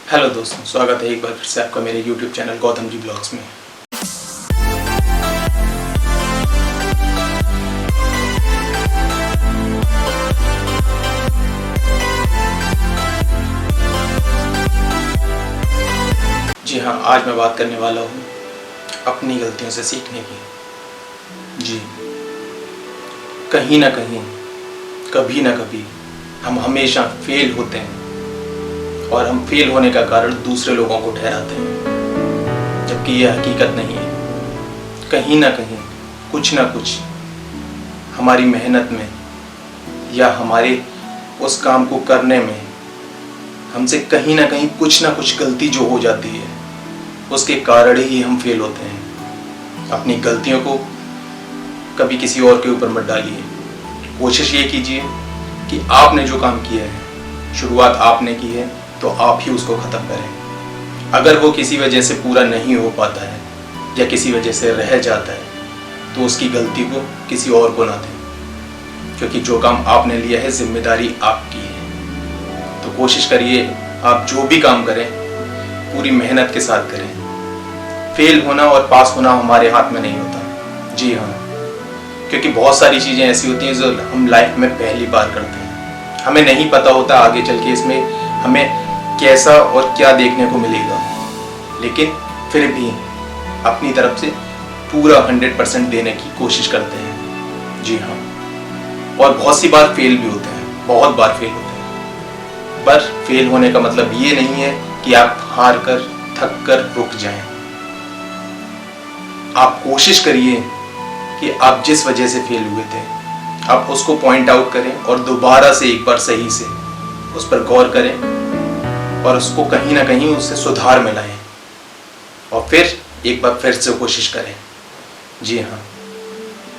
Hello दोस्तों, स्वागत है एक बार फिर से आपका मेरे YouTube channel Gautam ji blogs में। जी हाँ, आज मैं बात करने वाला हूँ अपनी गलतियों से सीखने की। जी, कहीं ना कहीं, कभी ना कभी हम हमेशा फेल होते हैं और हम फेल होने का कारण दूसरे लोगों को ठहराते हैं, जबकि यह हकीकत नहीं है। कहीं ना कहीं कुछ ना कुछ हमारी मेहनत में या हमारे उस काम को करने में हमसे कहीं ना कहीं कुछ ना कुछ गलती जो हो जाती है, उसके कारण ही हम फेल होते हैं। अपनी गलतियों को कभी किसी और के ऊपर मत डालिए। कोशिश ये कीजिए कि आपने जो काम किया है, शुरुआत आपने की है, तो आप ही उसको ख़त्म करें। अगर वो किसी वजह से पूरा नहीं हो पाता है या किसी वजह से रह जाता है, तो उसकी गलती को किसी और को ना दें, क्योंकि जो काम आपने लिया है, जिम्मेदारी आपकी है। तो कोशिश करिए, आप जो भी काम करें पूरी मेहनत के साथ करें। फेल होना और पास होना हमारे हाथ में नहीं होता। जी हाँ, क्योंकि बहुत सारी चीज़ें ऐसी होती हैं जो हम लाइफ में पहली बार करते हैं। हमें नहीं पता होता आगे चल के इसमें हमें कैसा और क्या देखने को मिलेगा, लेकिन फिर भी अपनी तरफ से पूरा 100% देने की कोशिश करते हैं। जी हाँ, और बहुत सी बार फेल भी होते हैं, बहुत बार फेल होते हैं। पर फेल होने का मतलब ये नहीं है कि आप हार कर, थक कर रुक जाएं। आप कोशिश करिए कि आप जिस वजह से फेल हुए थे, आप उसको पॉइंट आउट करें और दोबारा से एक बार सही से उस पर गौर करें और उसको कहीं ना कहीं उससे सुधार में लाएं, और फिर एक बार फिर से कोशिश करें। जी हाँ,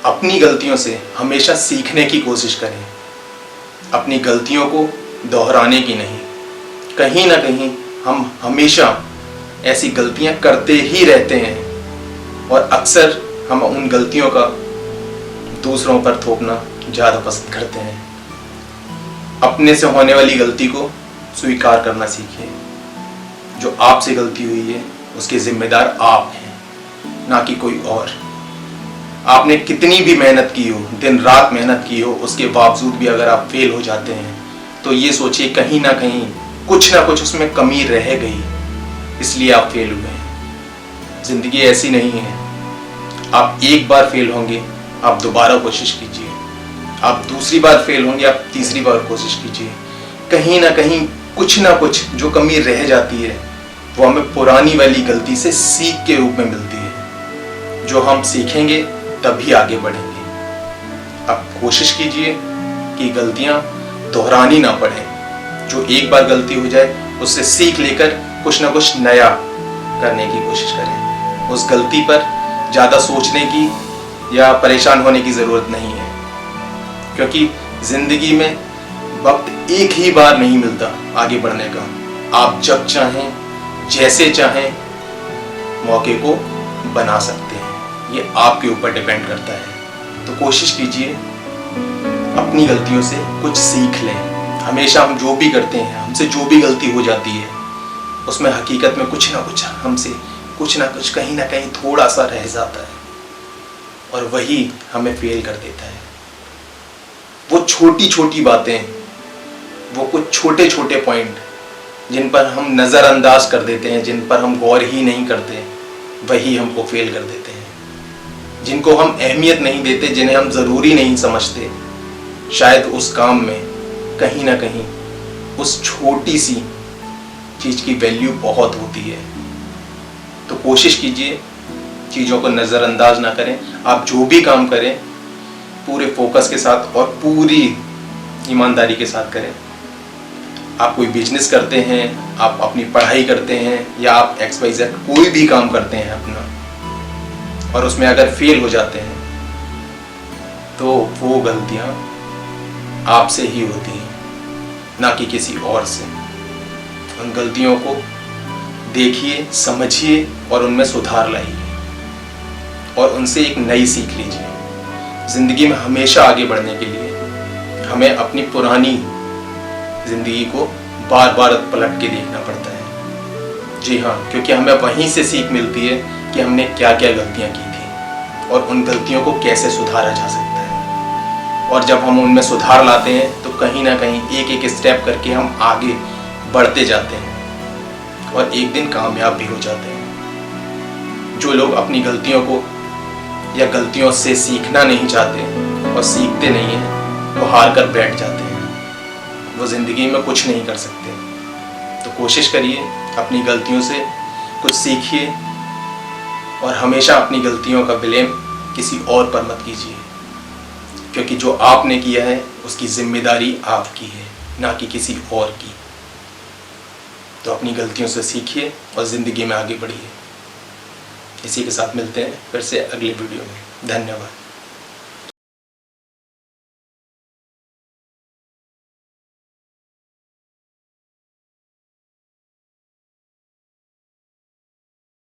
अपनी गलतियों से हमेशा सीखने की कोशिश करें, अपनी गलतियों को दोहराने की नहीं। कहीं ना कहीं हम हमेशा ऐसी गलतियां करते ही रहते हैं और अक्सर हम उन गलतियों का दूसरों पर थोपना ज़्यादा पसंद करते हैं। अपने से होने वाली गलती को स्वीकार करना सीखिए। जो आपसे गलती हुई है उसके जिम्मेदार आप हैं, ना कि कोई और। आपने कितनी भी मेहनत की हो, दिन रात मेहनत की हो, उसके बावजूद भी अगर आप फेल हो जाते हैं, तो ये सोचिए कहीं ना कुछ उसमें कमी रह गई, इसलिए आप फेल हुए हैं। जिंदगी ऐसी नहीं है, आप एक बार फेल होंगे, आप दोबारा कोशिश कीजिए। आप दूसरी बार फेल होंगे, आप तीसरी बार कोशिश कीजिए। कहीं ना कुछ जो कमी रह जाती है, वो हमें पुरानी वाली गलती से सीख के रूप में मिलती है। जो हम सीखेंगे तभी आगे बढ़ेंगे। आप कोशिश कीजिए कि गलतियां दोहरानी ना पड़े। जो एक बार गलती हो जाए, उससे सीख लेकर कुछ ना कुछ नया करने की कोशिश करें। उस गलती पर ज़्यादा सोचने की या परेशान होने की ज़रूरत नहीं है, क्योंकि ज़िंदगी में वक्त एक ही बार नहीं मिलता आगे बढ़ने का। आप जब चाहें, जैसे चाहें, मौके को बना सकते हैं। ये आपके ऊपर डिपेंड करता है। तो कोशिश कीजिए, अपनी गलतियों से कुछ सीख लें। हमेशा हम जो भी करते हैं, हमसे जो भी गलती हो जाती है, उसमें हकीकत में कुछ ना कुछ हमसे कुछ ना कुछ कहीं ना कहीं थोड़ा सा रह जाता है, और वही हमें फेल कर देता है। वो छोटी छोटी बातें, वो कुछ छोटे छोटे पॉइंट जिन पर हम नज़रअंदाज कर देते हैं, जिन पर हम गौर ही नहीं करते, वही हमको फेल कर देते हैं। जिनको हम अहमियत नहीं देते, जिन्हें हम ज़रूरी नहीं समझते, शायद उस काम में कहीं ना कहीं उस छोटी सी चीज़ की वैल्यू बहुत होती है। तो कोशिश कीजिए चीज़ों को नज़रअंदाज ना करें। आप जो भी काम करें पूरे फोकस के साथ और पूरी ईमानदारी के साथ करें। आप कोई बिजनेस करते हैं, आप अपनी पढ़ाई करते हैं, या आप XYZ कोई भी काम करते हैं अपना, और उसमें अगर फेल हो जाते हैं, तो वो गलतियां आपसे ही होती हैं, ना कि किसी और से। उन गलतियों को देखिए, समझिए और उनमें सुधार लाइए, और उनसे एक नई सीख लीजिए। ज़िंदगी में हमेशा आगे बढ़ने के लिए हमें अपनी पुरानी ज़िंदगी को बार बार पलट के देखना पड़ता है। जी हाँ, क्योंकि हमें वहीं से सीख मिलती है कि हमने क्या क्या गलतियाँ की थी और उन गलतियों को कैसे सुधारा जा सकता है। और जब हम उनमें सुधार लाते हैं तो कहीं ना कहीं एक एक स्टेप करके हम आगे बढ़ते जाते हैं और एक दिन कामयाब भी हो जाते हैं। जो लोग अपनी गलतियों को या गलतियों से सीखना नहीं चाहते और सीखते नहीं हैं, वो हार कर बैठ जाते हैं, वो ज़िंदगी में कुछ नहीं कर सकते। तो कोशिश करिए, अपनी गलतियों से कुछ सीखिए और हमेशा अपनी गलतियों का ब्लेम किसी और पर मत कीजिए, क्योंकि जो आपने किया है उसकी जिम्मेदारी आपकी है, ना कि किसी और की। तो अपनी गलतियों से सीखिए और ज़िंदगी में आगे बढ़िए। इसी के साथ मिलते हैं फिर से अगले वीडियो में। धन्यवाद।